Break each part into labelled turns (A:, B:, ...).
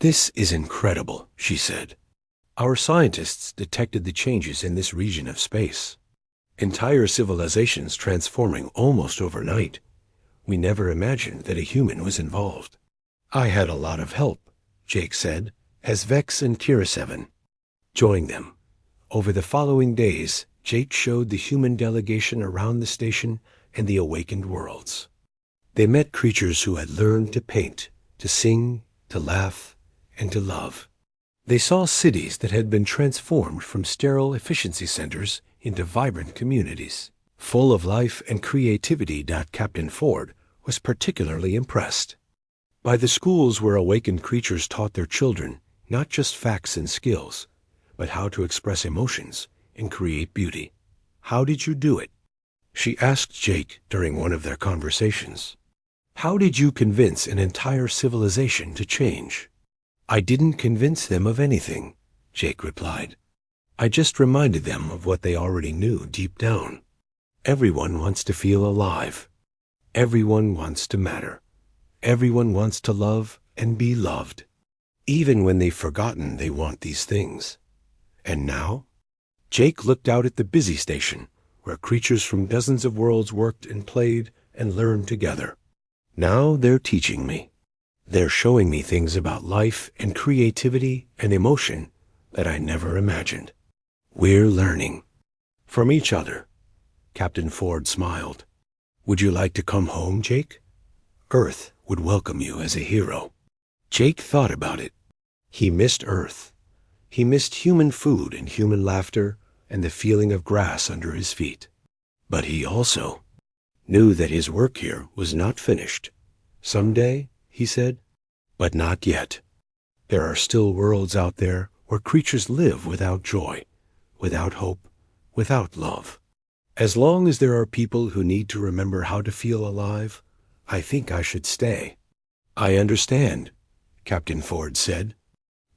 A: "This is incredible," she said. "Our scientists detected the changes in this region of space. Entire civilizations transforming almost overnight. We never imagined that a human was involved." "I had a lot of help," Jake said, as Vex and Kira joined them. Over the following days, Jake showed the human delegation around the station and the awakened worlds. They met creatures who had learned to paint, to sing, to laugh, and to love. They saw cities that had been transformed from sterile efficiency centers into vibrant communities, full of life and creativity. Captain Ford was particularly impressed by the schools where awakened creatures taught their children not just facts and skills, but how to express emotions and create beauty. "How did you do it?" she asked Jake during one of their conversations. "How did you convince an entire civilization to change?" "I didn't convince them of anything," Jake replied. "I just reminded them of what they already knew deep down. Everyone wants to feel alive. Everyone wants to matter. Everyone wants to love and be loved. Even when they've forgotten they want these things. And now?" Jake looked out at the busy station, where creatures from dozens of worlds worked and played and learned together. "Now they're teaching me. They're showing me things about life and creativity and emotion that I never imagined. We're learning from each other." Captain Ford smiled. "Would you like to come home, Jake? Earth would welcome you as a hero." Jake thought about it. He missed Earth. He missed human food and human laughter and the feeling of grass under his feet. But he also knew that his work here was not finished. "Someday," he said, "but not yet. There are still worlds out there where creatures live without joy, without hope, without love. As long as there are people who need to remember how to feel alive, I think I should stay." "I understand," Captain Ford said,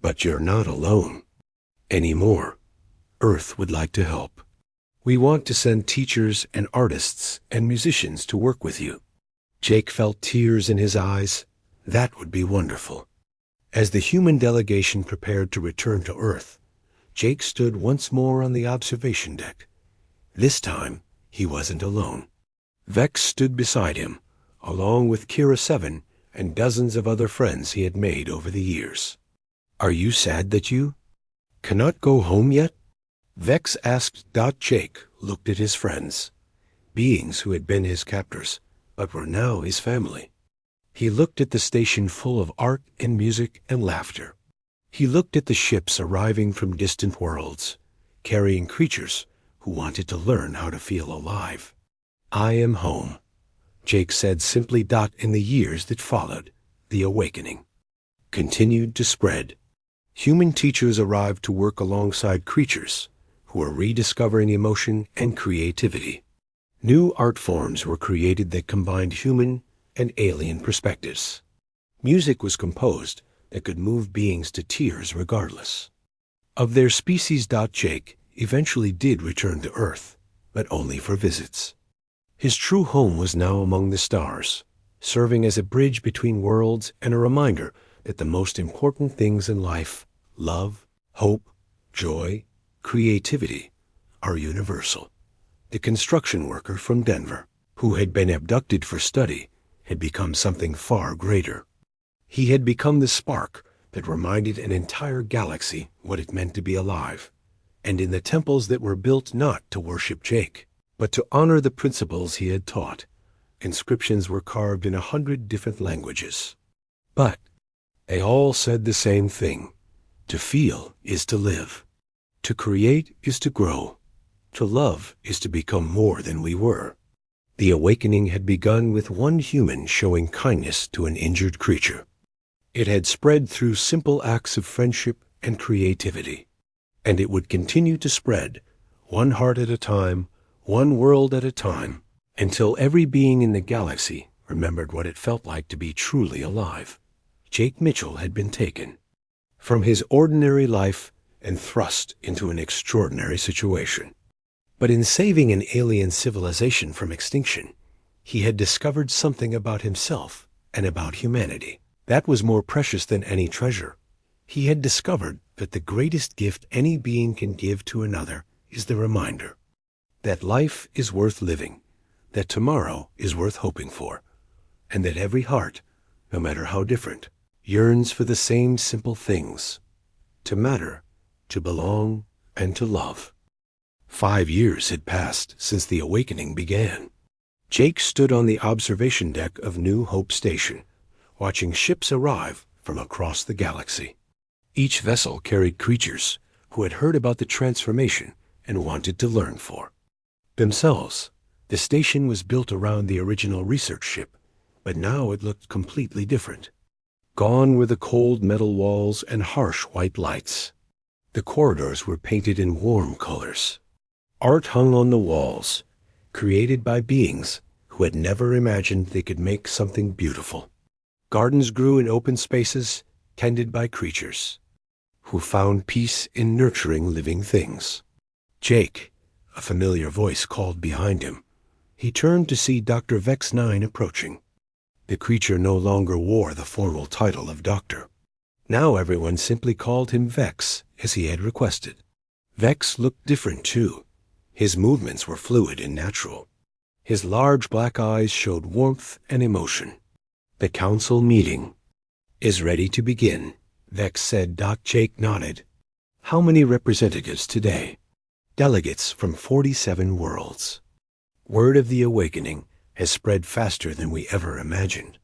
A: "but you're not alone anymore. Earth would like to help. We want to send teachers and artists and musicians to work with you." Jake felt tears in his eyes. That would be wonderful. As the human delegation prepared to return to Earth, Jake stood once more on the observation deck. This time, he wasn't alone. Vex stood beside him, along with Kira and dozens of other friends he had made over the years. "Are you sad that you cannot go home yet?" Vex asked. Jake looked at his friends, beings who had been his captors, but were now his family. He looked at the station full of art and music and laughter. He looked at the ships arriving from distant worlds, carrying creatures who wanted to learn how to feel alive. "I am home," Jake said simply. In the years that followed, the awakening continued to spread. Human teachers arrived to work alongside creatures who were rediscovering emotion and creativity. New art forms were created that combined human and alien perspectives. Music was composed that could move beings to tears regardless of their species. Jake eventually did return to Earth, but only for visits. His true home was now among the stars, serving as a bridge between worlds and a reminder that the most important things in life, love, hope, joy, creativity, are universal. The construction worker from Denver, who had been abducted for study, had become something far greater. He had become the spark that reminded an entire galaxy what it meant to be alive. And in the temples that were built not to worship Jake, but to honor the principles he had taught, inscriptions were carved in 100 different languages. But they all said the same thing: to feel is to live. To create is to grow. To love is to become more than we were. The awakening had begun with one human showing kindness to an injured creature. It had spread through simple acts of friendship and creativity, and it would continue to spread, one heart at a time, one world at a time, until every being in the galaxy remembered what it felt like to be truly alive. Jake Mitchell had been taken from his ordinary life and thrust into an extraordinary situation. But in saving an alien civilization from extinction, he had discovered something about himself and about humanity that was more precious than any treasure. He had discovered that the greatest gift any being can give to another is the reminder that life is worth living, that tomorrow is worth hoping for, and that every heart, no matter how different, yearns for the same simple things: to matter, to belong, and to love. 5 years had passed since the awakening began. Jake stood on the observation deck of New Hope Station, watching ships arrive from across the galaxy. Each vessel carried creatures who had heard about the transformation and wanted to learn for themselves. The station was built around the original research ship, but now it looked completely different. Gone were the cold metal walls and harsh white lights. The corridors were painted in warm colors. Art hung on the walls, created by beings who had never imagined they could make something beautiful. Gardens grew in open spaces, tended by creatures who found peace in nurturing living things. Jake, a familiar voice called behind him. He turned to see Dr. Vex 9 approaching. The creature no longer wore the formal title of doctor. Now everyone simply called him Vex, as he had requested. Vex looked different too. His movements were fluid and natural. His large black eyes showed warmth and emotion. "The council meeting is ready to begin," Vex said. Jake nodded. "How many representatives today?" "Delegates from 47 worlds. Word of the awakening has spread faster than we ever imagined."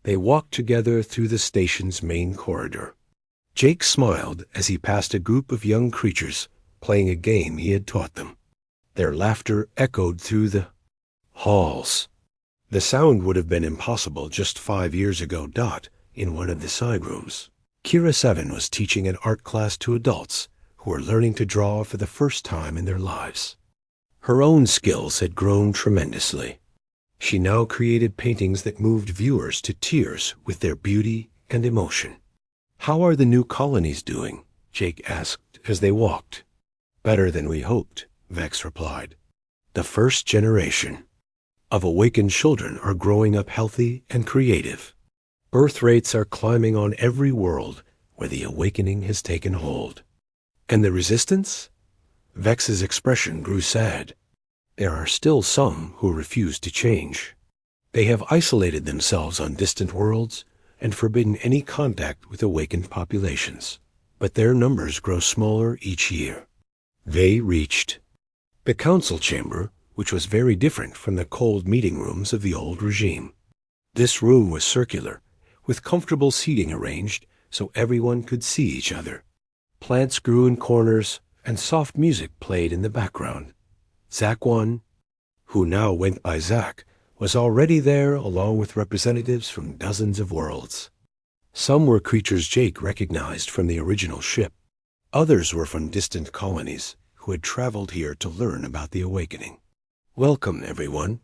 A: They walked together through the station's main corridor. Jake smiled as he passed a group of young creatures playing a game he had taught them. Their laughter echoed through the halls. The sound would have been impossible just 5 years ago. In one of the side rooms, Kira 7 was teaching an art class to adults who were learning to draw for the first time in their lives. Her own skills had grown tremendously. She now created paintings that moved viewers to tears with their beauty and emotion. "How are the new colonies doing?" Jake asked as they walked. "Better than we hoped," Vex replied. "The first generation of awakened children are growing up healthy and creative. Birth rates are climbing on every world where the awakening has taken hold." "And the resistance?" Vex's expression grew sad. "There are still some who refuse to change. They have isolated themselves on distant worlds and forbidden any contact with awakened populations. But their numbers grow smaller each year." They reached the council chamber, which was very different from the cold meeting rooms of the old regime. This room was circular, with comfortable seating arranged so everyone could see each other. Plants grew in corners, and soft music played in the background. Zach 1, who now went by Zach, was already there along with representatives from dozens of worlds. Some were creatures Jake recognized from the original ship. Others were from distant colonies who had traveled here to learn about the awakening. "Welcome, everyone,"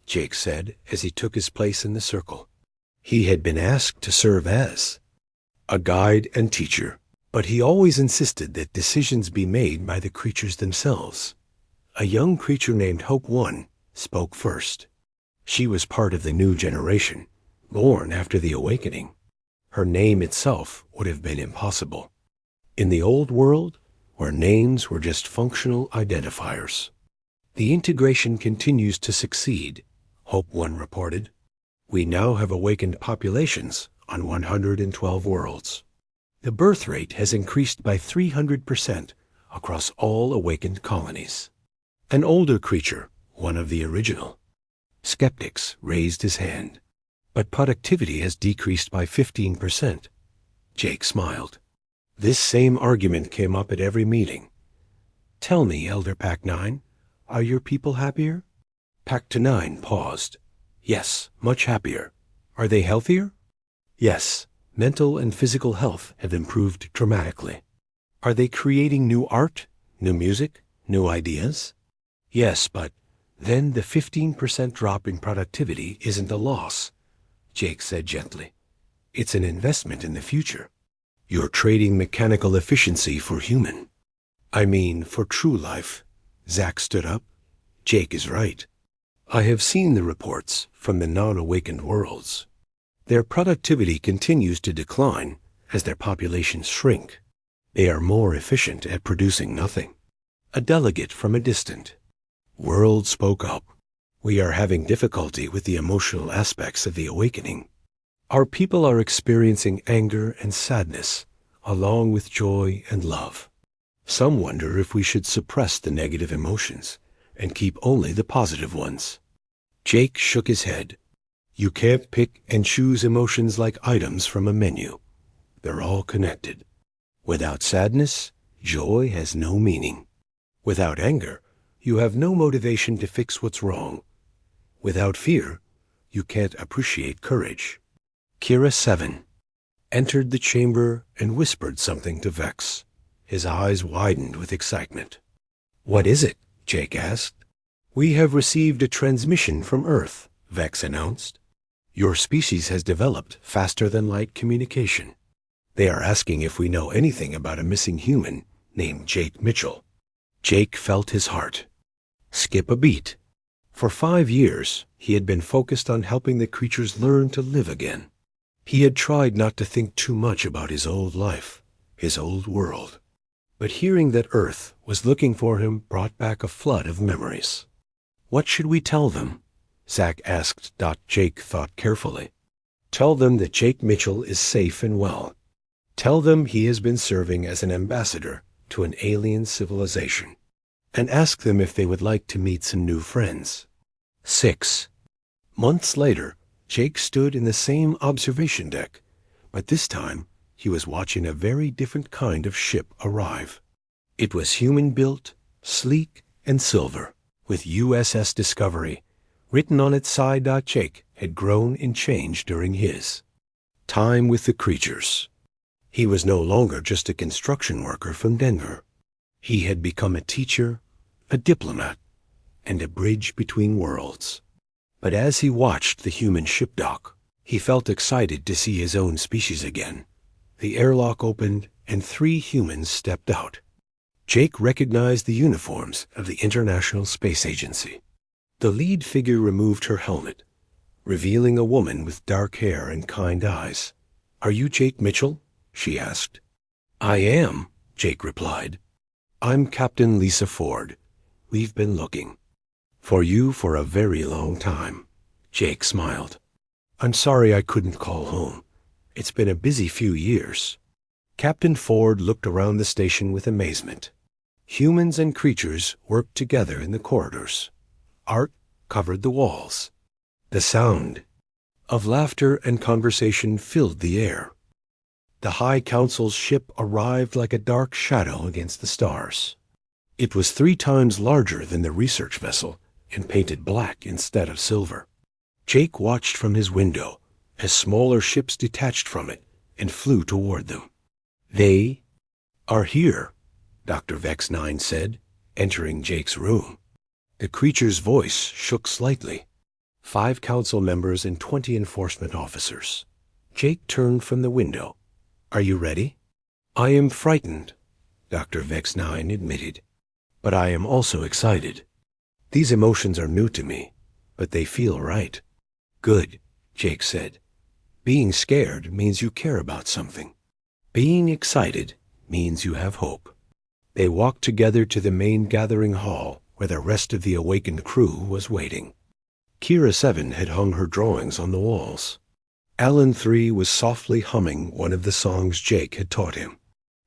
A: Jake said as he took his place in the circle. He had been asked to serve as a guide and teacher, but he always insisted that decisions be made by the creatures themselves. A young creature named Hope 1 spoke first. She was part of the new generation, born after the awakening. Her name itself would have been impossible in the old world, where names were just functional identifiers. "The integration continues to succeed," Hope 1 reported. "We now have awakened populations on 112 worlds. The birth rate has increased by 300% across all awakened colonies." An older creature, one of the original skeptics, raised his hand. "But productivity has decreased by 15%. Jake smiled. This same argument came up at every meeting. "Tell me, Elder Pac 9, are your people happier?" Pac 9 paused. "Yes, much happier." "Are they healthier?" "Yes, mental and physical health have improved dramatically." "Are they creating new art, new music, new ideas?" "Yes, but then the 15% drop in productivity isn't a loss," Jake said gently. "It's an investment in the future. You're trading mechanical efficiency for human. I mean, for true life." Zach stood up. "Jake is right. I have seen the reports from the non-awakened worlds. Their productivity continues to decline, as their populations shrink. They are more efficient at producing nothing. A delegate from a distant world spoke up. We are having difficulty with the emotional aspects of the awakening. Our people are experiencing anger and sadness, along with joy and love. Some wonder if we should suppress the negative emotions and keep only the positive ones. Jake shook his head. You can't pick and choose emotions like items from a menu. They're all connected. Without sadness, joy has no meaning. Without anger, you have no motivation to fix what's wrong. Without fear, you can't appreciate courage. Kira 7 entered the chamber and whispered something to Vex. His eyes widened with excitement. What is it? Jake asked. We have received a transmission from Earth, Vex announced. Your species has developed faster-than-light communication. They are asking if we know anything about a missing human named Jake Mitchell. Jake felt his heart skip a beat. For 5 years, he had been focused on helping the creatures learn to live again. He had tried not to think too much about his old life, his old world. But hearing that Earth was looking for him brought back a flood of memories. What should we tell them? Zack asked. Jake thought carefully. Tell them that Jake Mitchell is safe and well. Tell them he has been serving as an ambassador to an alien civilization. And ask them if they would like to meet some new friends. 6 months later, Jake stood in the same observation deck, but this time he was watching a very different kind of ship arrive. It was human-built, sleek, and silver, with USS Discovery written on its side. Jake had grown and changed during his time with the creatures. He was no longer just a construction worker from Denver. He had become a teacher, a diplomat, and a bridge between worlds. But as he watched the human ship dock, he felt excited to see his own species again. The airlock opened, and 3 humans stepped out. Jake recognized the uniforms of the International Space Agency. The lead figure removed her helmet, revealing a woman with dark hair and kind eyes. Are you Jake Mitchell? She asked. I am, Jake replied. I'm Captain Lisa Ford. We've been looking for you for a very long time. Jake smiled. I'm sorry I couldn't call home. It's been a busy few years. Captain Ford looked around the station with amazement. Humans and creatures worked together in the corridors. Art covered the walls. The sound of laughter and conversation filled the air. The High Council's ship arrived like a dark shadow against the stars. It was 3 times larger than the research vessel and painted black instead of silver. Jake watched from his window as smaller ships detached from it and flew toward them. They are here, Dr. Vex 9 said, entering Jake's room. The creature's voice shook slightly. 5 council members and 20 enforcement officers. Jake turned from the window. Are you ready? I am frightened, Dr. Vex 9 admitted, but I am also excited. These emotions are new to me, but they feel right. Good, Jake said. Being scared means you care about something. Being excited means you have hope. They walked together to the main gathering hall where the rest of the awakened crew was waiting. Kira 7 had hung her drawings on the walls. Alan 3 was softly humming one of the songs Jake had taught him.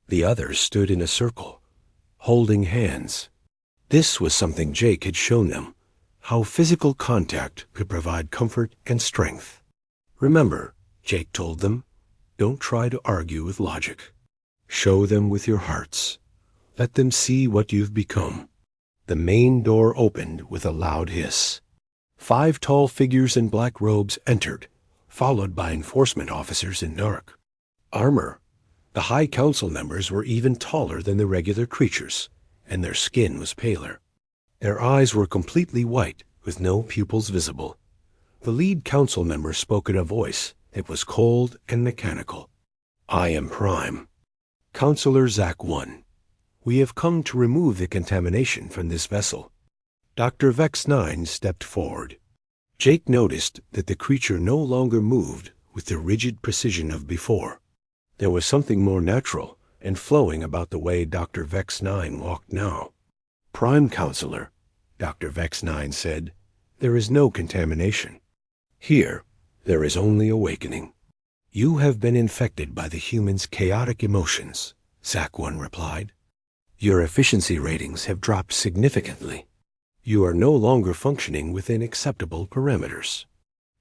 A: The others stood in a circle, holding hands. This was something Jake had shown them, how physical contact could provide comfort and strength. Remember, Jake told them, don't try to argue with logic. Show them with your hearts. Let them see what you've become. The main door opened with a loud hiss. 5 tall figures in black robes entered, followed by enforcement officers in dark armor. The High Council members were even taller than the regular creatures, and their skin was paler. Their eyes were completely white, with no pupils visible. The lead council member spoke in a voice that was cold and mechanical. I am Prime. Counselor Zack 1. We have come to remove the contamination from this vessel. Dr. Vex 9 stepped forward. Jake noticed that the creature no longer moved with the rigid precision of before. There was something more natural and flowing about the way Dr. Vex 9 walked now. "Prime Counselor," Dr. Vex 9 said, "there is no contamination. Here, there is only awakening." "You have been infected by the humans' chaotic emotions," Zack 1 replied. "Your efficiency ratings have dropped significantly. You are no longer functioning within acceptable parameters."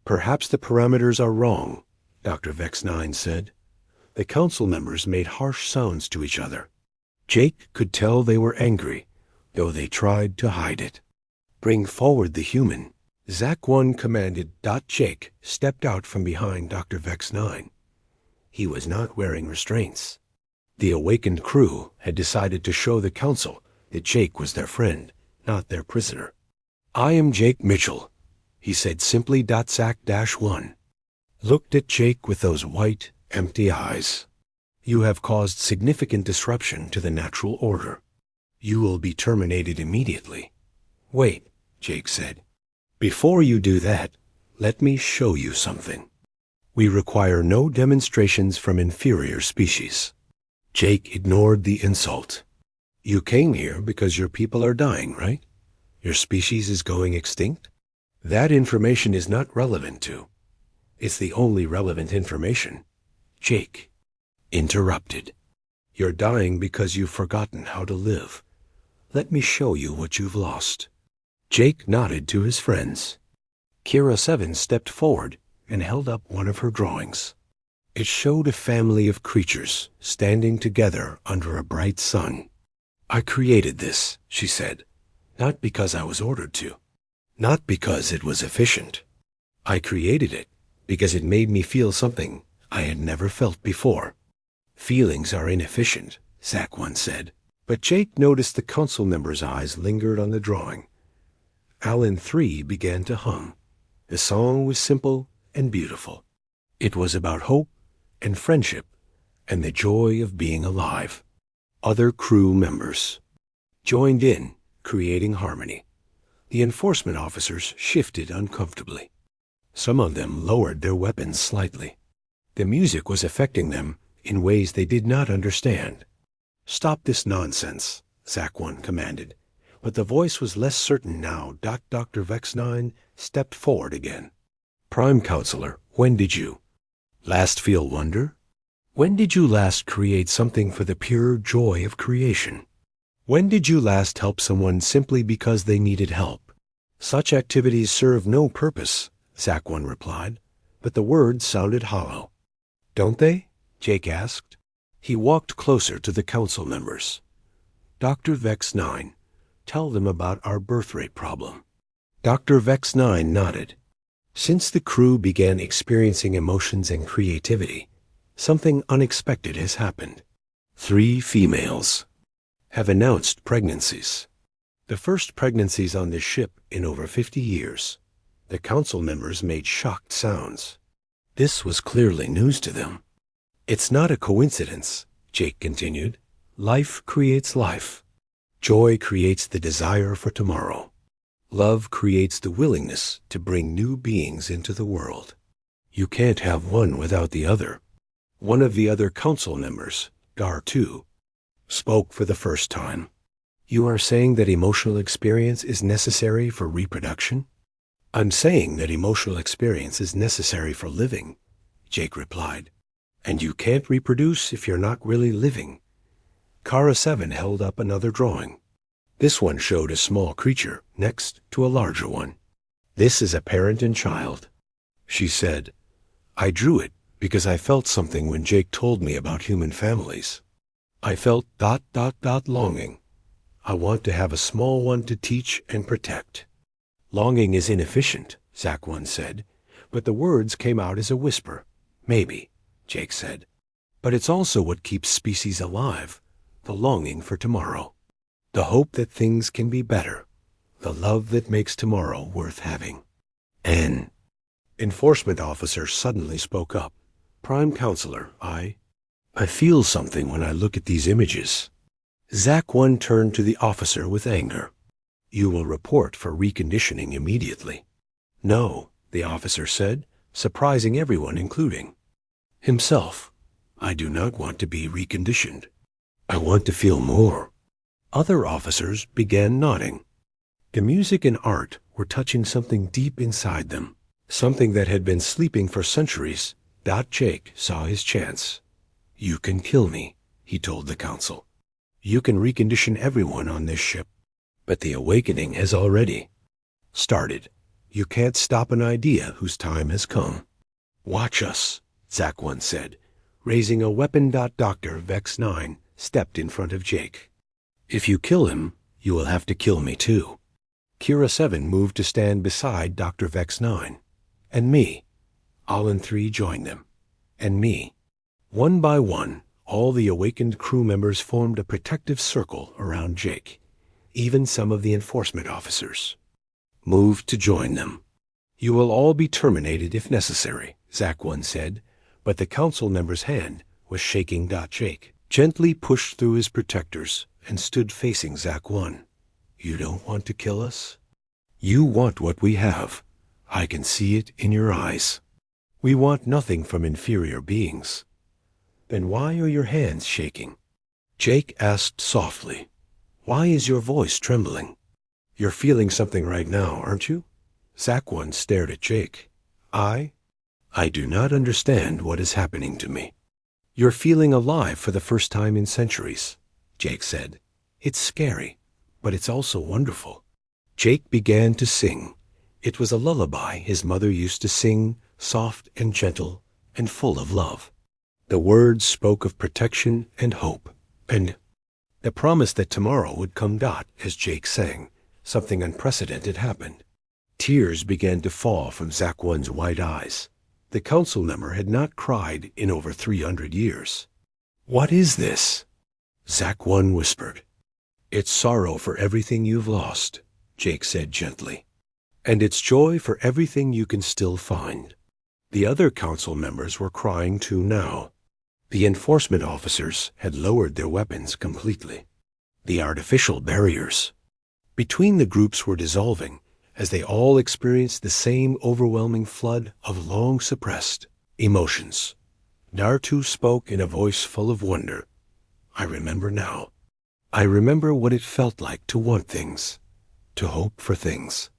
A: "Perhaps the parameters are wrong," Dr. Vex 9 said. The council members made harsh sounds to each other. Jake could tell they were angry, though they tried to hide it. "Bring forward the human," Zack 1 commanded. Jake stepped out from behind Dr. Vex 9. He was not wearing restraints. The awakened crew had decided to show the council that Jake was their friend, not their prisoner. "I am Jake Mitchell," he said simply. Zack-1 looked at Jake with those white, empty eyes. "You have caused significant disruption to the natural order. You will be terminated immediately." "Wait," Jake said. "Before you do that, let me show you something. We require no demonstrations from inferior species." Jake ignored the insult. "You came here because your people are dying, right? Your species is going extinct? That information is not relevant to. It's the only relevant information." Jake interrupted. "You're dying because you've forgotten how to live. Let me show you what you've lost." Jake nodded to his friends. Kira 7 stepped forward and held up one of her drawings. It showed a family of creatures standing together under a bright sun. "I created this," she said, "not because I was ordered to, not because it was efficient. I created it because it made me feel something I had never felt before." "Feelings are inefficient," Zack 1 said, but Jake noticed the council members' eyes lingered on the drawing. Alan 3 began to hum. The song was simple and beautiful. It was about hope and friendship and the joy of being alive. Other crew members joined in, creating harmony. The enforcement officers shifted uncomfortably. Some of them lowered their weapons slightly. The music was affecting them in ways they did not understand. "Stop this nonsense," Zack 1 commanded, but the voice was less certain now. Dr. Vex 9 stepped forward again. "Prime Counselor, when did you last feel wonder? When did you last create something for the pure joy of creation? When did you last help someone simply because they needed help?" "Such activities serve no purpose," Zack 1 replied, but the words sounded hollow. "Don't they?" Jake asked. He walked closer to the council members. "Dr. Vex 9, tell them about our birth rate problem." Dr. Vex 9 nodded. "Since the crew began experiencing emotions and creativity, something unexpected has happened. 3 females have announced pregnancies. The first pregnancies on this ship in over 50 years. The council members made shocked sounds. This was clearly news to them. "It's not a coincidence," Jake continued. "Life creates life. Joy creates the desire for tomorrow. Love creates the willingness to bring new beings into the world. You can't have one without the other." One of the other council members, Dar 2, spoke for the first time. "You are saying that emotional experience is necessary for reproduction?" "I'm saying that emotional experience is necessary for living," Jake replied. "And you can't reproduce if you're not really living." Kara 7 held up another drawing. This one showed a small creature next to a larger one. "This is a parent and child," she said. "I drew it because I felt something when Jake told me about human families. I felt ... longing. I want to have a small one to teach and protect." "Longing is inefficient," Zack 1 said, but the words came out as a whisper. "Maybe," Jake said. "But it's also what keeps species alive, the longing for tomorrow. The hope that things can be better, the love that makes tomorrow worth having." An enforcement officer suddenly spoke up. "Prime Counselor, I feel something when I look at these images." Zack 1 turned to the officer with anger. "You will report for reconditioning immediately." "No," the officer said, surprising everyone, including himself. I do not want to be reconditioned. I want to feel more. Other officers began nodding. The music and art were touching something deep inside them, something that had been sleeping for centuries. Jake saw his chance. You can kill me, he told the council. You can recondition everyone on this ship. But the awakening has already started. You can't stop an idea whose time has come. Watch us, Zach 1 said, raising a weapon. Dr. Vex 9 stepped in front of Jake. If you kill him, you will have to kill me too. Kira 7 moved to stand beside Dr. Vex 9. And me. Alan 3 joined them. And me. One by one, all the awakened crew members formed a protective circle around Jake. Even some of the enforcement officers moved to join them. You will all be terminated if necessary, Zach 1 said, but the council member's hand was shaking. Jake gently pushed through his protectors and stood facing Zach 1. You don't want to kill us? You want what we have. I can see it in your eyes. We want nothing from inferior beings. Then why are your hands shaking? Jake asked softly. Why is your voice trembling? You're feeling something right now, aren't you? Zach 1 stared at Jake. I do not understand what is happening to me. You're feeling alive for the first time in centuries, Jake said. It's scary, but it's also wonderful. Jake began to sing. It was a lullaby his mother used to sing, soft and gentle and full of love. The words spoke of protection and hope, and the promise that tomorrow would come. As Jake sang, something unprecedented happened. Tears began to fall from Zach 1's wide eyes. The council member had not cried in over 300 years. What is this? Zach 1 whispered. It's sorrow for everything you've lost, Jake said gently. And it's joy for everything you can still find. The other council members were crying too now. The enforcement officers had lowered their weapons completely. The artificial barriers between the groups were dissolving as they all experienced the same overwhelming flood of long-suppressed emotions. Nartu spoke in a voice full of wonder. I remember now. I remember what it felt like to want things, to hope for things,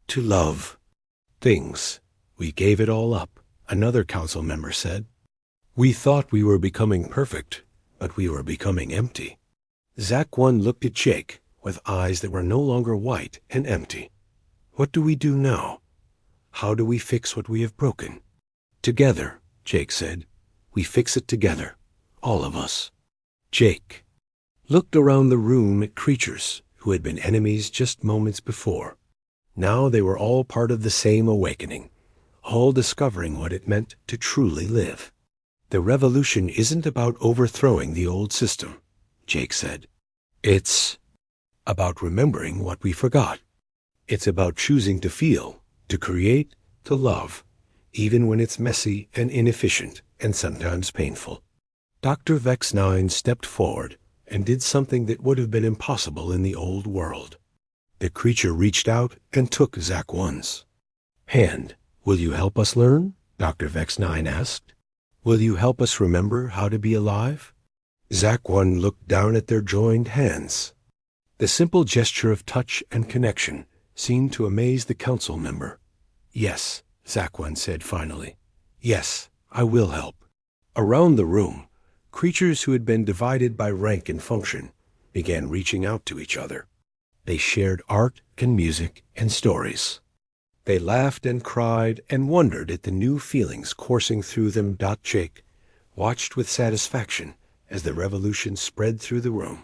A: to love things. We gave it all up, another council member said. We thought we were becoming perfect, but we were becoming empty. Zach 1 looked at Jake with eyes that were no longer white and empty. What do we do now? How do we fix what we have broken? Together, Jake said. We fix it together, all of us. Jake looked around the room at creatures who had been enemies just moments before. Now they were all part of the same awakening, all discovering what it meant to truly live. The revolution isn't about overthrowing the old system, Jake said. It's about remembering what we forgot. It's about choosing to feel, to create, to love, even when it's messy and inefficient and sometimes painful. Dr. Vex 9 stepped forward and did something that would have been impossible in the old world. The creature reached out and took Zach 1's hand. Will you help us learn? Dr. Vex 9 asked. Will you help us remember how to be alive? Zach 1 looked down at their joined hands. The simple gesture of touch and connection seemed to amaze the council member. Yes, Zach 1 said finally. Yes, I will help. Around the room, creatures who had been divided by rank and function began reaching out to each other. They shared art and music and stories. They laughed and cried and wondered at the new feelings coursing through them. Jake watched with satisfaction as the revolution spread through the room.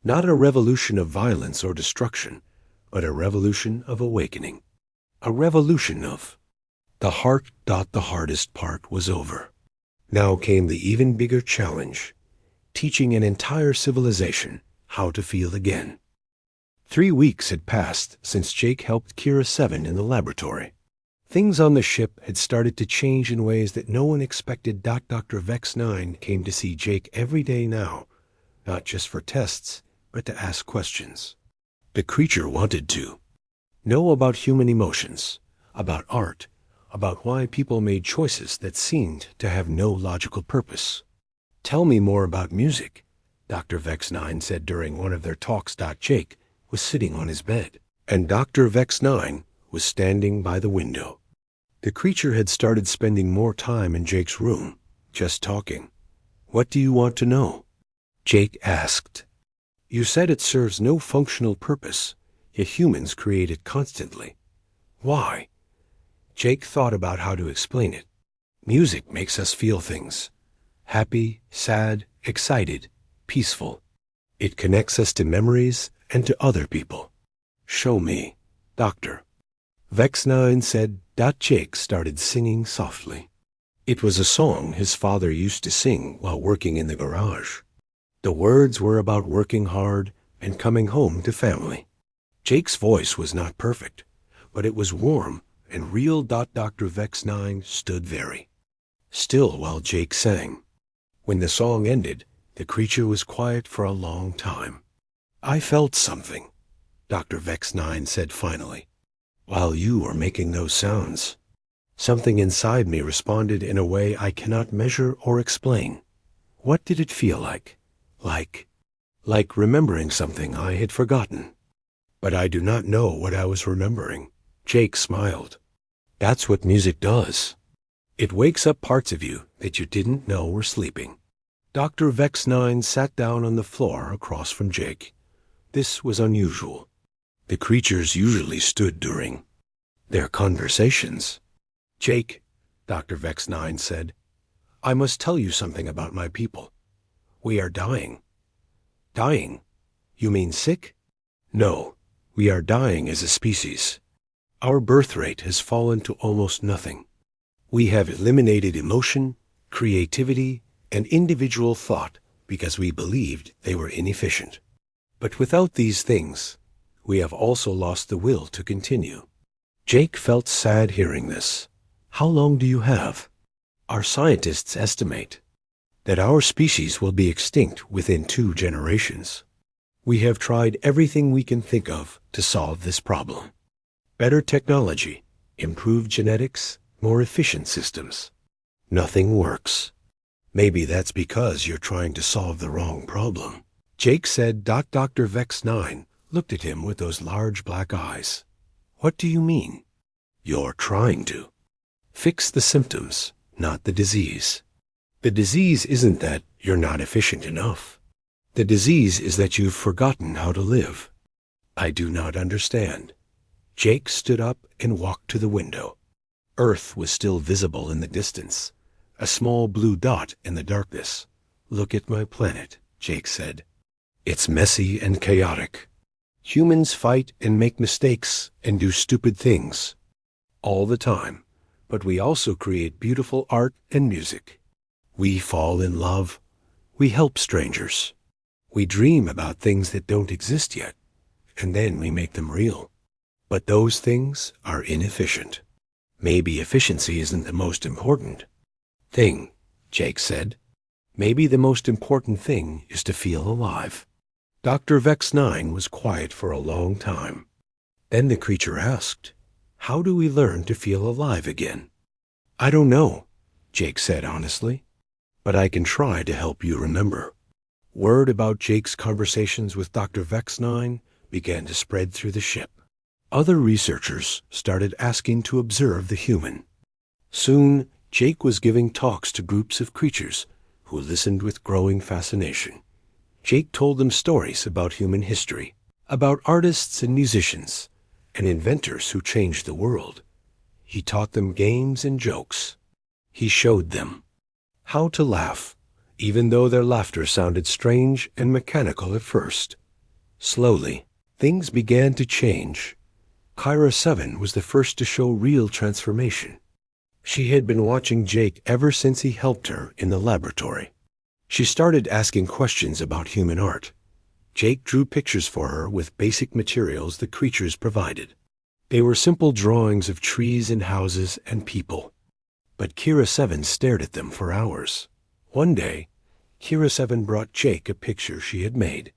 A: Not a revolution of violence or destruction, but a revolution of awakening. A revolution of the heart. The hardest part was over. Now came the even bigger challenge, teaching an entire civilization how to feel again. 3 weeks had passed since Jake helped Kira 7 in the laboratory. Things on the ship had started to change in ways that no one expected. Dr. Vex 9 came to see Jake every day now, not just for tests, but to ask questions. The creature wanted to know about human emotions, about art, about why people made choices that seemed to have no logical purpose. Tell me more about music, Dr. Vex9 said during one of their talks. Jake was sitting on his bed, and Dr. Vex9 was standing by the window. The creature had started spending more time in Jake's room, just talking. What do you want to know? Jake asked. You said it serves no functional purpose, yet humans create it constantly. Why? Jake thought about how to explain it. Music makes us feel things. Happy, sad, excited, peaceful. It connects us to memories and to other people. Show me, Doctor. Vex9 said. Jake started singing softly. It was a song his father used to sing while working in the garage. The words were about working hard and coming home to family. Jake's voice was not perfect, but it was warm and real. Dr. Vex9 stood very still while Jake sang. When the song ended, the creature was quiet for a long time. I felt something, Dr. Vex9 said finally. While you were making those sounds, something inside me responded in a way I cannot measure or explain. What did it feel like? Like remembering something I had forgotten. But I do not know what I was remembering. Jake smiled. That's what music does. It wakes up parts of you that you didn't know were sleeping. Dr. Vex9 sat down on the floor across from Jake. This was unusual. The creatures usually stood during their conversations. Jake, Dr. Vex9 said, I must tell you something about my people. We are dying. Dying? You mean sick? No, we are dying as a species. Our birth rate has fallen to almost nothing. We have eliminated emotion, creativity, and individual thought because we believed they were inefficient. But without these things, we have also lost the will to continue. Jake felt sad hearing this. How long do you have? Our scientists estimate that our species will be extinct within 2 generations. We have tried everything we can think of to solve this problem. Better technology, improved genetics, more efficient systems. Nothing works. Maybe that's because you're trying to solve the wrong problem. Jake said. Dr. Vex9 looked at him with those large black eyes. What do you mean? You're trying to fix the symptoms, not the disease. The disease isn't that you're not efficient enough. The disease is that you've forgotten how to live. I do not understand. Jake stood up and walked to the window. Earth was still visible in the distance, a small blue dot in the darkness. Look at my planet, Jake said. It's messy and chaotic. Humans fight and make mistakes and do stupid things all the time, but we also create beautiful art and music. We fall in love. We help strangers. We dream about things that don't exist yet, and then we make them real. But those things are inefficient. Maybe efficiency isn't the most important thing, Jake said. Maybe the most important thing is to feel alive. Dr. Vex9 was quiet for a long time. Then the creature asked, how do we learn to feel alive again? I don't know, Jake said honestly, but I can try to help you remember. Word about Jake's conversations with Dr. Vex9 began to spread through the ship. Other researchers started asking to observe the human. Soon, Jake was giving talks to groups of creatures who listened with growing fascination. Jake told them stories about human history, about artists and musicians, and inventors who changed the world. He taught them games and jokes. He showed them how to laugh, even though their laughter sounded strange and mechanical at first. Slowly, things began to change. Kyra 7 was the first to show real transformation. She had been watching Jake ever since he helped her in the laboratory. She started asking questions about human art. Jake drew pictures for her with basic materials the creatures provided. They were simple drawings of trees and houses and people. But Kira 7 stared at them for hours. One day, Kira 7 brought Jake a picture she had made.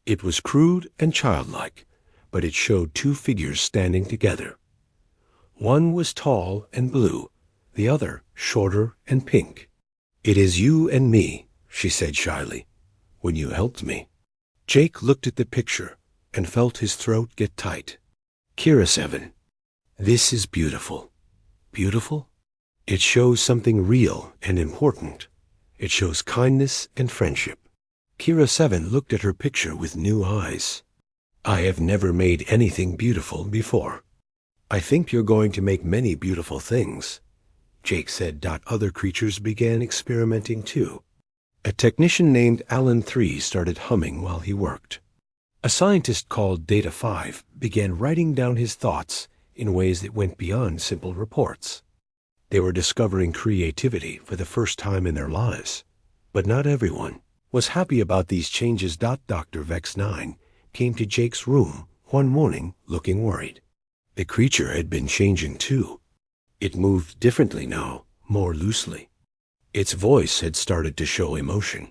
A: It was crude and childlike, but it showed 2 figures standing together. One was tall and blue, the other shorter and pink. It is you and me, she said shyly, when you helped me. Jake looked at the picture and felt his throat get tight. Kira 7. This is beautiful. Beautiful? It shows something real and important. It shows kindness and friendship. Kira 7 looked at her picture with new eyes. I have never made anything beautiful before. I think you're going to make many beautiful things, Jake said. Other creatures began experimenting too. A technician named Alan 3 started humming while he worked. A scientist called Data 5 began writing down his thoughts in ways that went beyond simple reports. They were discovering creativity for the first time in their lives. But not everyone was happy about these changes. Dr. Vex 9 came to Jake's room one morning looking worried. The creature had been changing too. It moved differently now, more loosely. Its voice had started to show emotion.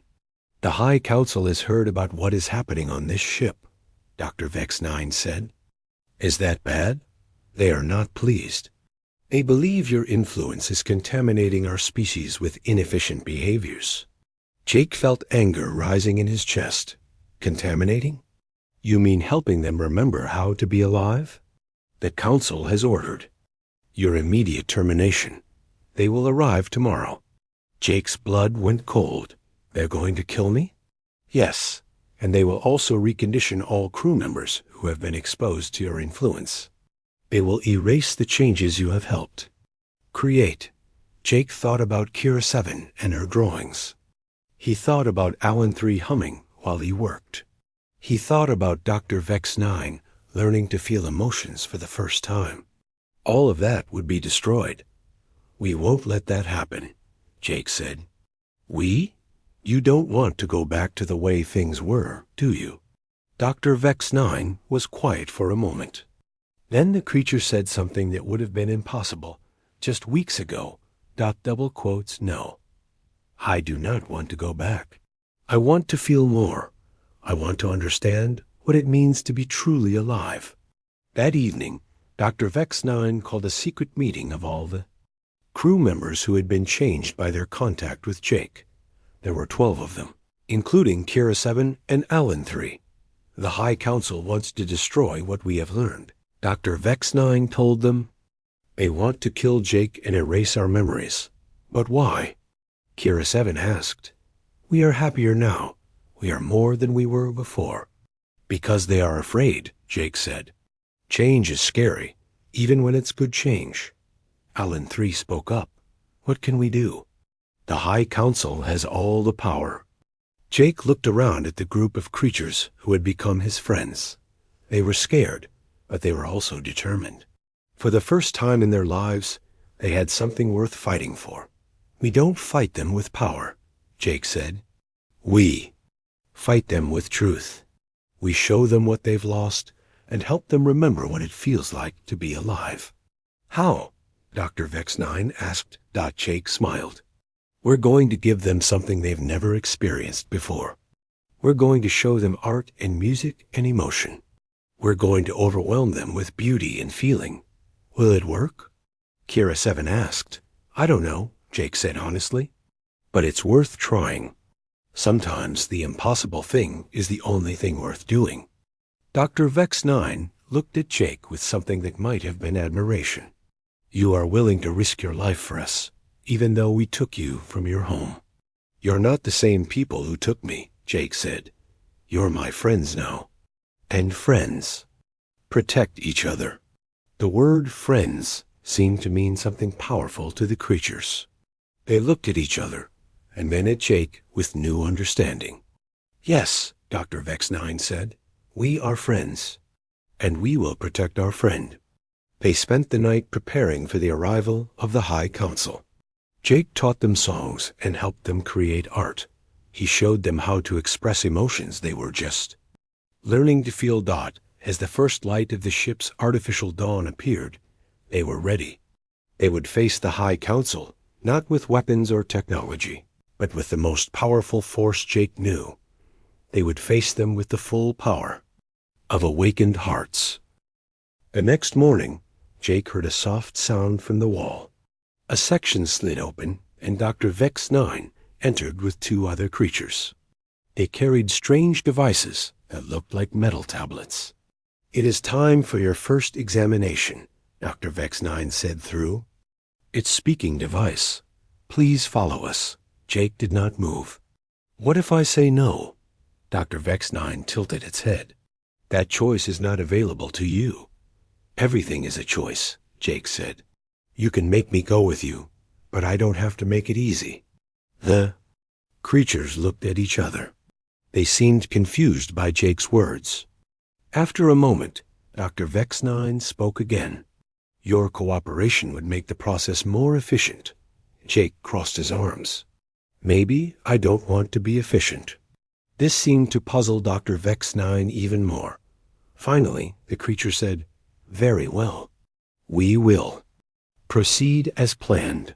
A: The High Council has heard about what is happening on this ship, Dr. Vex 9 said. Is that bad? They are not pleased. They believe your influence is contaminating our species with inefficient behaviors. Jake felt anger rising in his chest. Contaminating? You mean helping them remember how to be alive? The Council has ordered your immediate termination. They will arrive tomorrow. Jake's blood went cold. They're going to kill me? Yes, and they will also recondition all crew members who have been exposed to your influence. They will erase the changes you have helped create. Jake thought about Kira 7 and her drawings. He thought about Alan 3 humming while he worked. He thought about Dr. Vex 9 learning to feel emotions for the first time. All of that would be destroyed. We won't let that happen, Jake said. We? You don't want to go back to the way things were, do you? Dr. Vex 9 was quiet for a moment. Then the creature said something that would have been impossible just weeks ago. No. I do not want to go back. I want to feel more. I want to understand what it means to be truly alive. That evening, Dr. Vex 9 called a secret meeting of all the crew members who had been changed by their contact with Jake. There were 12 of them, including Kira 7 and Alan 3. The High Council wants to destroy what we have learned. Dr. Vex 9 told them, they want to kill Jake and erase our memories. But why? Kira 7 asked. We are happier now. We are more than we were before. Because they are afraid, Jake said. Change is scary, even when it's good change. Alan 3 spoke up. What can we do? The High Council has all the power. Jake looked around at the group of creatures who had become his friends. They were scared, but they were also determined. For the first time in their lives, they had something worth fighting for. We don't fight them with power, Jake said. We fight them with truth. We show them what they've lost and help them remember what it feels like to be alive. How? Dr. Vex 9 asked. Jake smiled. We're going to give them something they've never experienced before. We're going to show them art and music and emotion. We're going to overwhelm them with beauty and feeling. Will it work? Kira 7 asked. I don't know, Jake said honestly. But it's worth trying. Sometimes the impossible thing is the only thing worth doing. Dr. Vex 9 looked at Jake with something that might have been admiration. You are willing to risk your life for us, even though we took you from your home. You're not the same people who took me, Jake said. You're my friends now. And friends protect each other. The word friends seemed to mean something powerful to the creatures. They looked at each other, and then at Jake with new understanding. Yes, Dr. Vex 9 said, we are friends, and we will protect our friend. They spent the night preparing for the arrival of the High Council. Jake taught them songs and helped them create art. He showed them how to express emotions they were just learning to feel. As the first light of the ship's artificial dawn appeared, they were ready. They would face the High Council, not with weapons or technology, but with the most powerful force Jake knew. They would face them with the full power of awakened hearts. The next morning, Jake heard a soft sound from the wall. A section slid open, and Dr. Vex 9 entered with two other creatures. They carried strange devices that looked like metal tablets. "It is time for your first examination," Dr. Vex-9 said through its speaking device. "Please follow us." Jake did not move. "What if I say no?" Dr. Vex-9 tilted its head. "That choice is not available to you." "Everything is a choice," Jake said. "You can make me go with you, but I don't have to make it easy." The creatures looked at each other. They seemed confused by Jake's words. After a moment, Dr. Vex-9 spoke again. "Your cooperation would make the process more efficient." Jake crossed his arms. "Maybe I don't want to be efficient." This seemed to puzzle Dr. Vex-9 even more. Finally, the creature said, "Very well. We will proceed as planned."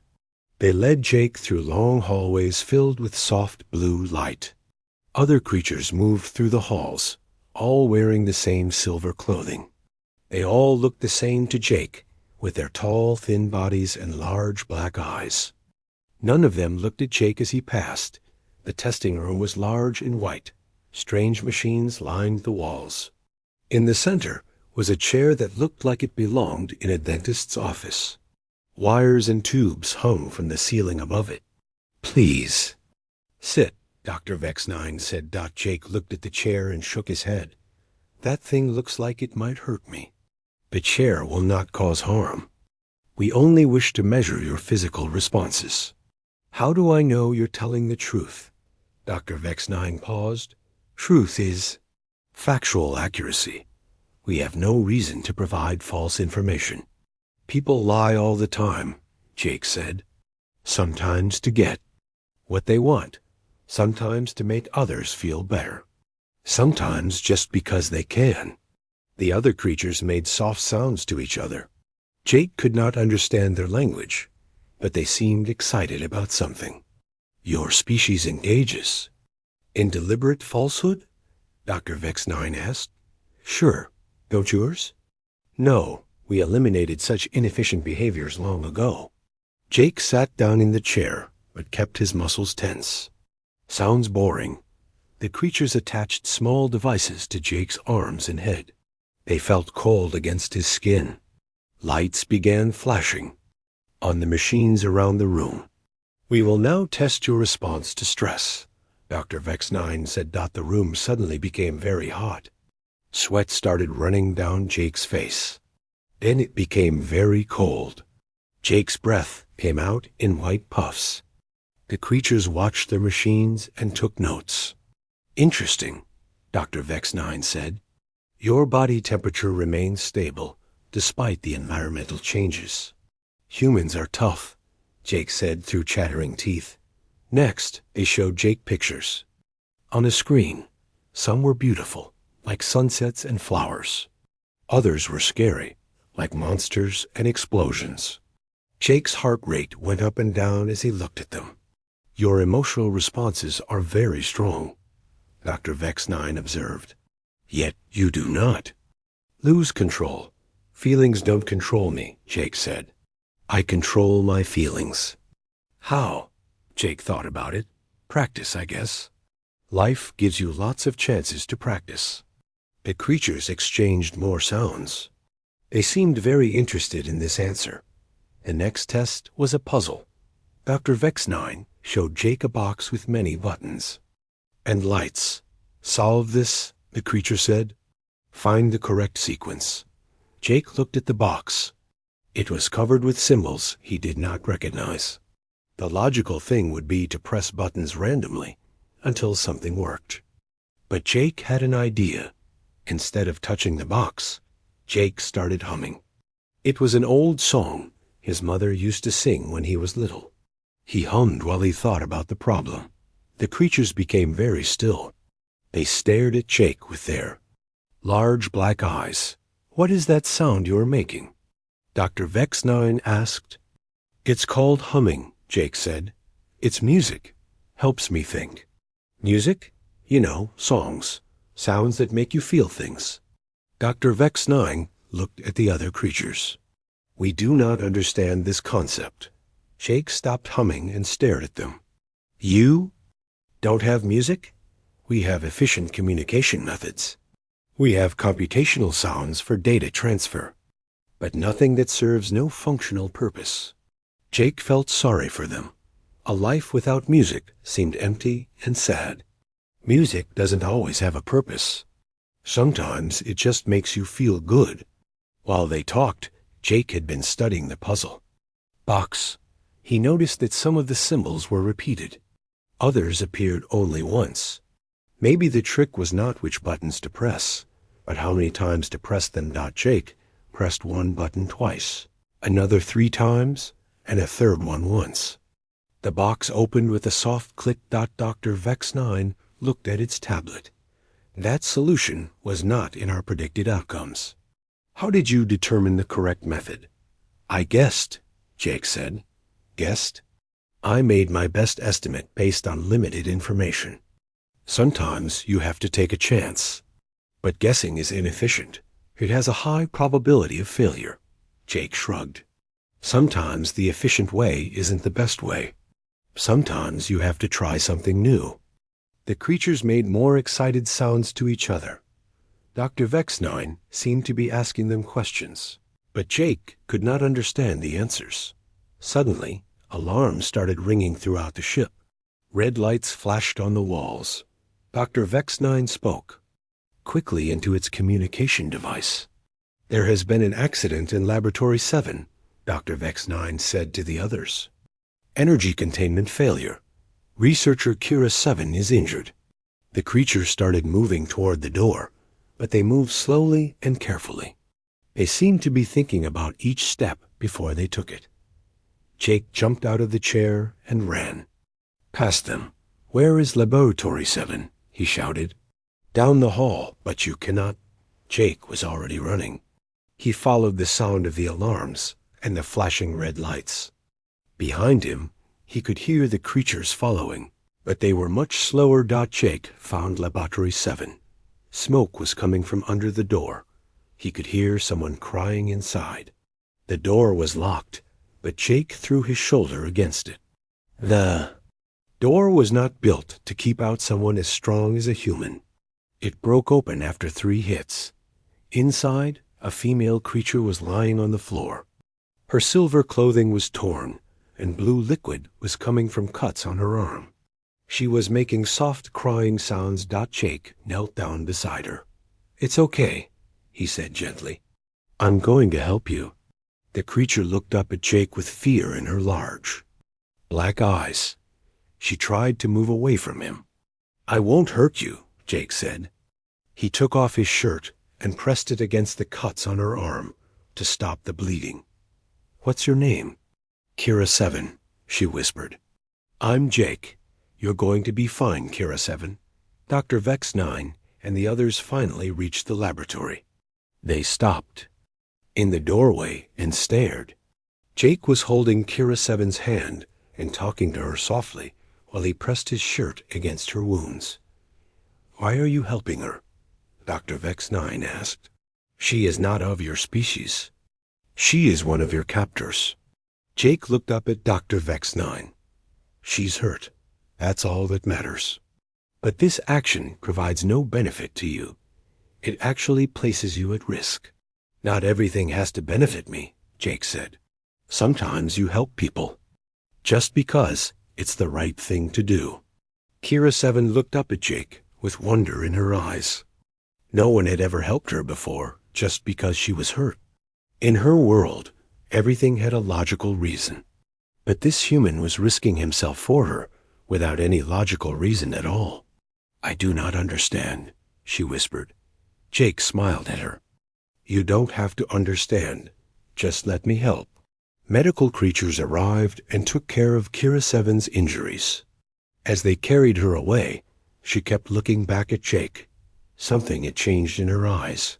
A: They led Jake through long hallways filled with soft blue light. Other creatures moved through the halls, all wearing the same silver clothing. They all looked the same to Jake, with their tall, thin bodies and large black eyes. None of them looked at Jake as he passed. The testing room was large and white. Strange machines lined the walls. In the center was a chair that looked like it belonged in a dentist's office. Wires and tubes hung from the ceiling above it. "Please sit," Dr. Vex-9 said. Jake looked at the chair and shook his head. "That thing looks like it might hurt me." "The chair will not cause harm. We only wish to measure your physical responses." "How do I know you're telling the truth?" Dr. Vex-9 paused. "Truth is factual accuracy. We have no reason to provide false information." "People lie all the time," Jake said. "Sometimes to get what they want, sometimes to make others feel better, sometimes just because they can." The other creatures made soft sounds to each other. Jake could not understand their language, but they seemed excited about something. "Your species engages in deliberate falsehood?" Dr. Vex-9 asked. "Sure. Don't yours?" "No. We eliminated such inefficient behaviors long ago." Jake sat down in the chair, but kept his muscles tense. "Sounds boring." The creatures attached small devices to Jake's arms and head. They felt cold against his skin. Lights began flashing on the machines around the room. "We will now test your response to stress," Dr. Vex-9 said. The room suddenly became very hot. Sweat started running down Jake's face. Then it became very cold. Jake's breath came out in white puffs. The creatures watched their machines and took notes. "Interesting," Dr. Vex-9 said. "Your body temperature remains stable despite the environmental changes." "Humans are tough," Jake said through chattering teeth. Next, they showed Jake pictures. On a screen, some were beautiful, like sunsets and flowers. Others were scary, like monsters and explosions. Jake's heart rate went up and down as he looked at them. "Your emotional responses are very strong," Dr. Vex-9 observed. "Yet you do not lose control." "Feelings don't control me," Jake said. "I control my feelings." "How?" Jake thought about it. "Practice, I guess. Life gives you lots of chances to practice." The creatures exchanged more sounds. They seemed very interested in this answer. The next test was a puzzle. Dr. Vex-9 showed Jake a box with many buttons and lights. "Solve this," the creature said. "Find the correct sequence." Jake looked at the box. It was covered with symbols he did not recognize. The logical thing would be to press buttons randomly until something worked. But Jake had an idea. Instead of touching the box, Jake started humming. It was an old song his mother used to sing when he was little. He hummed while he thought about the problem. The creatures became very still. They stared at Jake with their large black eyes. "What is that sound you are making?" Dr. Vex-9 asked. "It's called humming," Jake said. "It's music. Helps me think." "Music? You know, songs. Sounds that make you feel things." Dr. Vex-9 looked at the other creatures. "We do not understand this concept." Jake stopped humming and stared at them. You don't have music? We have efficient communication methods. We have computational sounds for data transfer, but nothing that serves no functional purpose. Jake felt sorry for them. A life without music seemed empty and sad. Music doesn't always have a purpose. Sometimes it just makes you feel good. While they talked, Jake had been studying the puzzle box. He noticed that some of the symbols were repeated. Others appeared only once. Maybe the trick was not which buttons to press, but how many times to press them. Jake pressed one button twice, another 3 times, and a third one once. The box opened with a soft click. Dr. Vex9 looked at its tablet. That solution was not in our predicted outcomes. How did you determine the correct method? I guessed, Jake said. Guessed? I made my best estimate based on limited information. Sometimes you have to take a chance. But guessing is inefficient. It has a high probability of failure. Jake shrugged. Sometimes the efficient way isn't the best way. Sometimes you have to try something new. The creatures made more excited sounds to each other. Dr. Vex9 seemed to be asking them questions, but Jake could not understand the answers. Suddenly, alarms started ringing throughout the ship. Red lights flashed on the walls. Dr. Vex9 spoke quickly into its communication device. There has been an accident in Laboratory 7, Dr. Vex9 said to the others. Energy containment failure. Researcher Kira 7 is injured. The creatures started moving toward the door, but they moved slowly and carefully. They seemed to be thinking about each step before they took it. Jake jumped out of the chair and ran. Past them. Where is Laboratory 7? He shouted. Down the hall, but you cannot. Jake was already running. He followed the sound of the alarms and the flashing red lights. Behind him, he could hear the creatures following, but they were much slower. Jake found Laboratory 7. Smoke was coming from under the door. He could hear someone crying inside. The door was locked, but Jake threw his shoulder against it. The door was not built to keep out someone as strong as a human. It broke open after 3 hits. Inside, a female creature was lying on the floor. Her silver clothing was torn, and blue liquid was coming from cuts on her arm. She was making soft crying sounds. Jake knelt down beside her. It's okay, he said gently. I'm going to help you. The creature looked up at Jake with fear in her large black eyes. She tried to move away from him. I won't hurt you, Jake said. He took off his shirt and pressed it against the cuts on her arm to stop the bleeding. What's your name? Kira 7, she whispered. I'm Jake. You're going to be fine, Kira 7. Dr. Vex9 and the others finally reached the laboratory. They stopped in the doorway and stared. Jake was holding Kira 7's hand and talking to her softly while he pressed his shirt against her wounds. Why are you helping her? Dr. Vex9 asked. She is not of your species. She is one of your captors. Jake looked up at Dr. Vex9. She's hurt. That's all that matters. But this action provides no benefit to you. It actually places you at risk. Not everything has to benefit me, Jake said. Sometimes you help people, just because it's the right thing to do. Kira 7 looked up at Jake with wonder in her eyes. No one had ever helped her before just because she was hurt. In her world, everything had a logical reason. But this human was risking himself for her without any logical reason at all. I do not understand, she whispered. Jake smiled at her. You don't have to understand. Just let me help. Medical creatures arrived and took care of Kira 7's injuries. As they carried her away, she kept looking back at Jake. Something had changed in her eyes.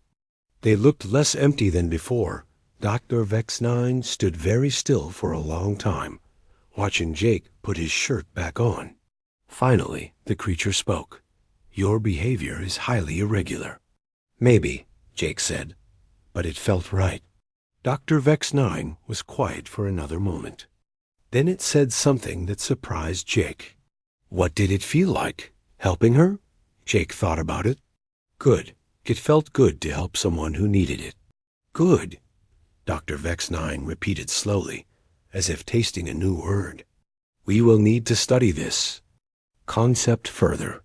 A: They looked less empty than before. Dr. Vex9 stood very still for a long time, watching Jake put his shirt back on. Finally, the creature spoke. Your behavior is highly irregular. Maybe, Jake said, but it felt right. Dr. Vex9 was quiet for another moment. Then it said something that surprised Jake. What did it feel like? Helping her? Jake thought about it. Good. It felt good to help someone who needed it. Good, Dr. Vex9 repeated slowly, as if tasting a new word. We will need to study this concept further.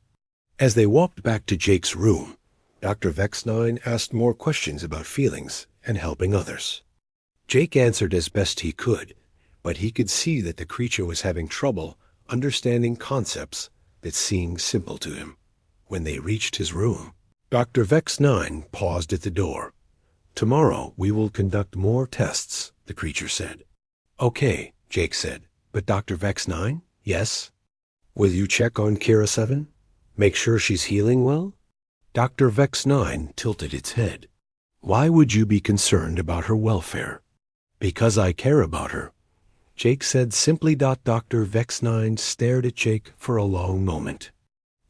A: As they walked back to Jake's room, Dr. Vex9 asked more questions about feelings and helping others. Jake answered as best he could, but he could see that the creature was having trouble understanding concepts that seemed simple to him. When they reached his room, Dr. Vex9 paused at the door. Tomorrow we will conduct more tests, the creature said. Okay, Jake said. But Dr. Vex9? Yes? Will you check on Kira 7? Make sure she's healing well? Dr. Vex9 tilted its head. Why would you be concerned about her welfare? Because I care about her, Jake said simply. Dr. Vex9 stared at Jake for a long moment.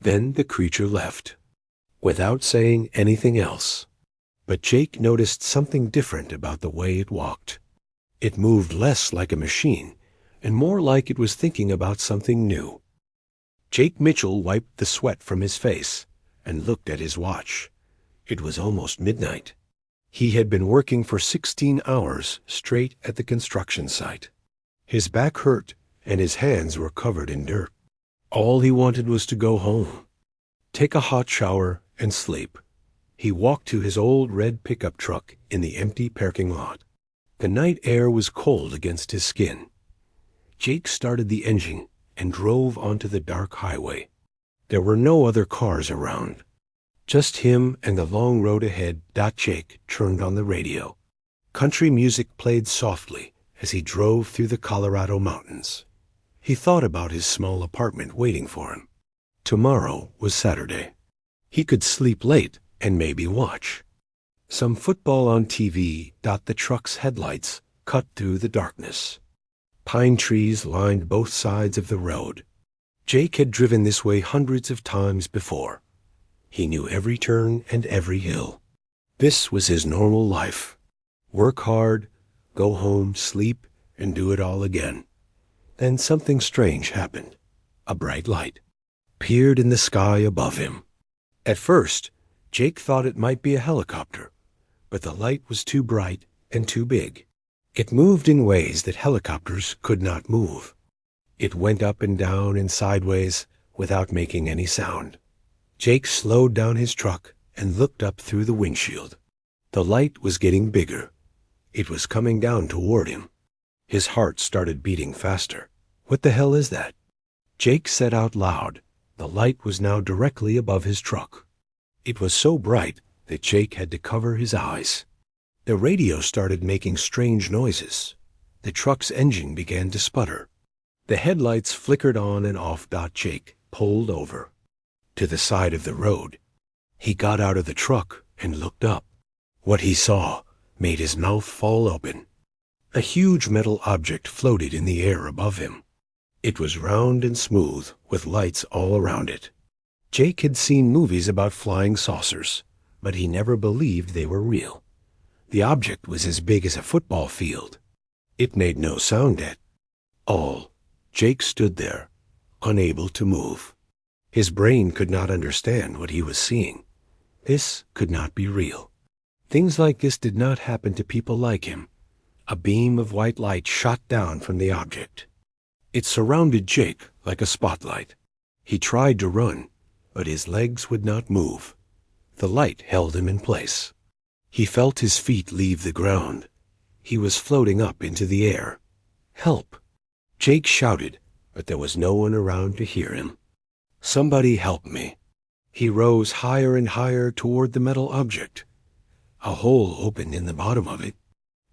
A: Then the creature left, without saying anything else. But Jake noticed something different about the way it walked. It moved less like a machine, and more like it was thinking about something new. Jake Mitchell wiped the sweat from his face and looked at his watch. It was almost midnight. He had been working for 16 hours straight at the construction site. His back hurt and his hands were covered in dirt. All he wanted was to go home, take a hot shower, and sleep. He walked to his old red pickup truck in the empty parking lot. The night air was cold against his skin. Jake started the engine and drove onto the dark highway. There were no other cars around. Just him and the long road ahead. Jake turned on the radio. Country music played softly as he drove through the Colorado mountains. He thought about his small apartment waiting for him. Tomorrow was Saturday. He could sleep late and maybe watch some football on TV. The truck's headlights cut through the darkness. Pine trees lined both sides of the road. Jake had driven this way hundreds of times before. He knew every turn and every hill. This was his normal life. Work hard, go home, sleep, and do it all again. Then something strange happened. A bright light appeared in the sky above him. At first, Jake thought it might be a helicopter, but the light was too bright and too big. It moved in ways that helicopters could not move. It went up and down and sideways without making any sound. Jake slowed down his truck and looked up through the windshield. The light was getting bigger. It was coming down toward him. His heart started beating faster. What the hell is that? Jake said out loud. The light was now directly above his truck. It was so bright that Jake had to cover his eyes. The radio started making strange noises. The truck's engine began to sputter. The headlights flickered on and off. Jake pulled over to the side of the road. He got out of the truck and looked up. What he saw made his mouth fall open. A huge metal object floated in the air above him. It was round and smooth, with lights all around it. Jake had seen movies about flying saucers, but he never believed they were real. The object was as big as a football field. It made no sound at all. Jake stood there, unable to move. His brain could not understand what he was seeing. This could not be real. Things like this did not happen to people like him. A beam of white light shot down from the object. It surrounded Jake like a spotlight. He tried to run, but his legs would not move. The light held him in place. He felt his feet leave the ground. He was floating up into the air. Help! Jake shouted, but there was no one around to hear him. Somebody help me. He rose higher and higher toward the metal object. A hole opened in the bottom of it.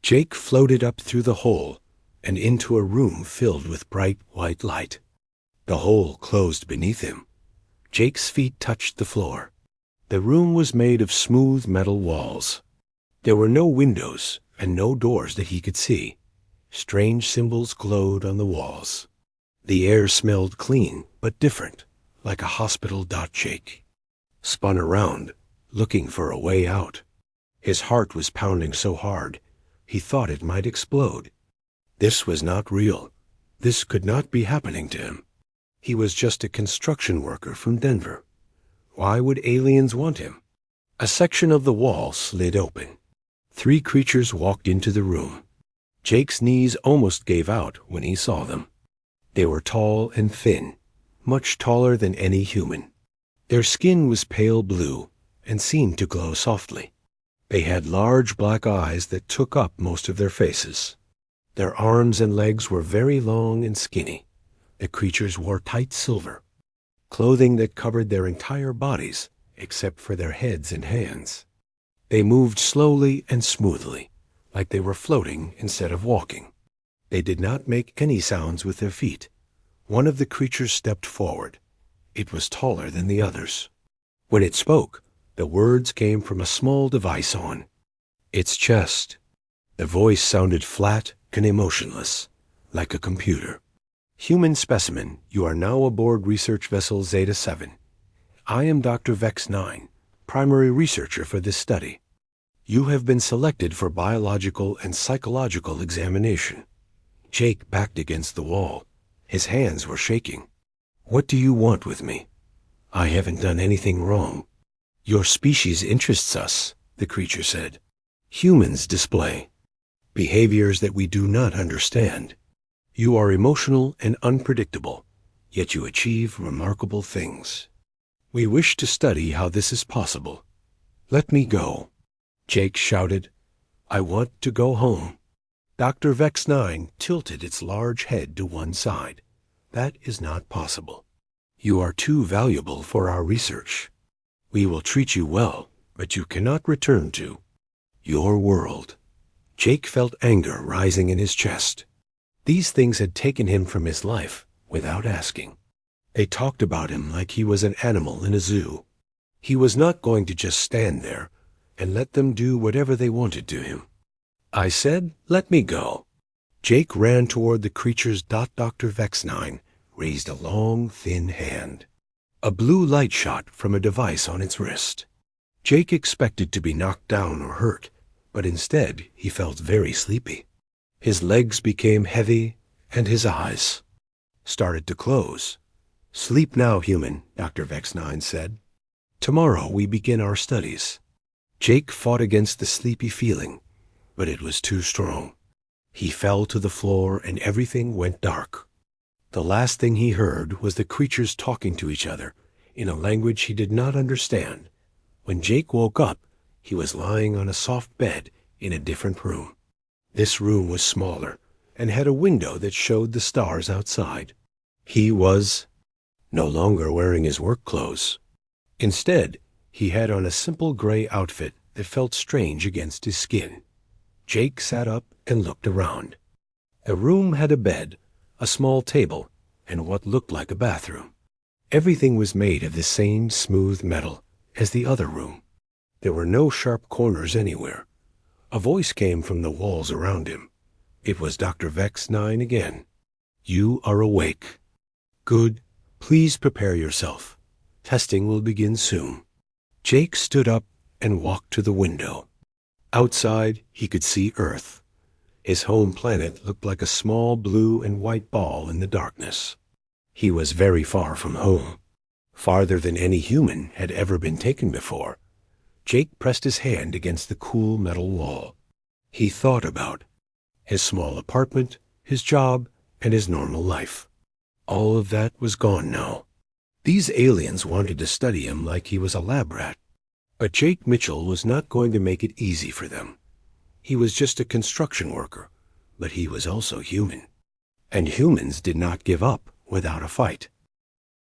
A: Jake floated up through the hole and into a room filled with bright white light. The hole closed beneath him. Jake's feet touched the floor. The room was made of smooth metal walls. There were no windows and no doors that he could see. Strange symbols glowed on the walls. The air smelled clean but different, like a hospital. Jake spun around, looking for a way out. His heart was pounding so hard, he thought it might explode. This was not real. This could not be happening to him. He was just a construction worker from Denver. Why would aliens want him? A section of the wall slid open. 3 creatures walked into the room. Jake's knees almost gave out when he saw them. They were tall and thin, much taller than any human. Their skin was pale blue and seemed to glow softly. They had large black eyes that took up most of their faces. Their arms and legs were very long and skinny. The creatures wore tight silver, clothing that covered their entire bodies except for their heads and hands. They moved slowly and smoothly, like they were floating instead of walking. They did not make any sounds with their feet. One of the creatures stepped forward. It was taller than the others. When it spoke, the words came from a small device on its chest. The voice sounded flat and emotionless, like a computer. Human specimen, you are now aboard research vessel Zeta-7. I am Dr. Vex-9, primary researcher for this study. You have been selected for biological and psychological examination. Jake backed against the wall. His hands were shaking. What do you want with me? I haven't done anything wrong. Your species interests us, the creature said. Humans display behaviors that we do not understand. You are emotional and unpredictable, yet you achieve remarkable things. We wish to study how this is possible. Let me go. Jake shouted. I want to go home. Dr. Vex-9 tilted its large head to one side. That is not possible. You are too valuable for our research. We will treat you well, but you cannot return to your world. Jake felt anger rising in his chest. These things had taken him from his life without asking. They talked about him like he was an animal in a zoo. He was not going to just stand there and let them do whatever they wanted to him. I said, let me go. Jake ran toward the creatures. Dr. Vex-9 raised a long, thin hand. A blue light shot from a device on its wrist. Jake expected to be knocked down or hurt, but instead he felt very sleepy. His legs became heavy, and his eyes started to close. Sleep now, human, Dr. Vex-9 said. Tomorrow we begin our studies. Jake fought against the sleepy feeling, but it was too strong. He fell to the floor and everything went dark. The last thing he heard was the creatures talking to each other in a language he did not understand. When Jake woke up, he was lying on a soft bed in a different room. This room was smaller and had a window that showed the stars outside. He was no longer wearing his work clothes. Instead, he had on a simple gray outfit that felt strange against his skin. Jake sat up and looked around. The room had a bed, a small table, and what looked like a bathroom. Everything was made of the same smooth metal as the other room. There were no sharp corners anywhere. A voice came from the walls around him. It was Dr. Vex-9 again. You are awake. Good. Please prepare yourself. Testing will begin soon. Jake stood up and walked to the window. Outside, he could see Earth. His home planet looked like a small blue and white ball in the darkness. He was very far from home, farther than any human had ever been taken before. Jake pressed his hand against the cool metal wall. He thought about his small apartment, his job, and his normal life. All of that was gone now. These aliens wanted to study him like he was a lab rat. But Jake Mitchell was not going to make it easy for them. He was just a construction worker, but he was also human. And humans did not give up without a fight.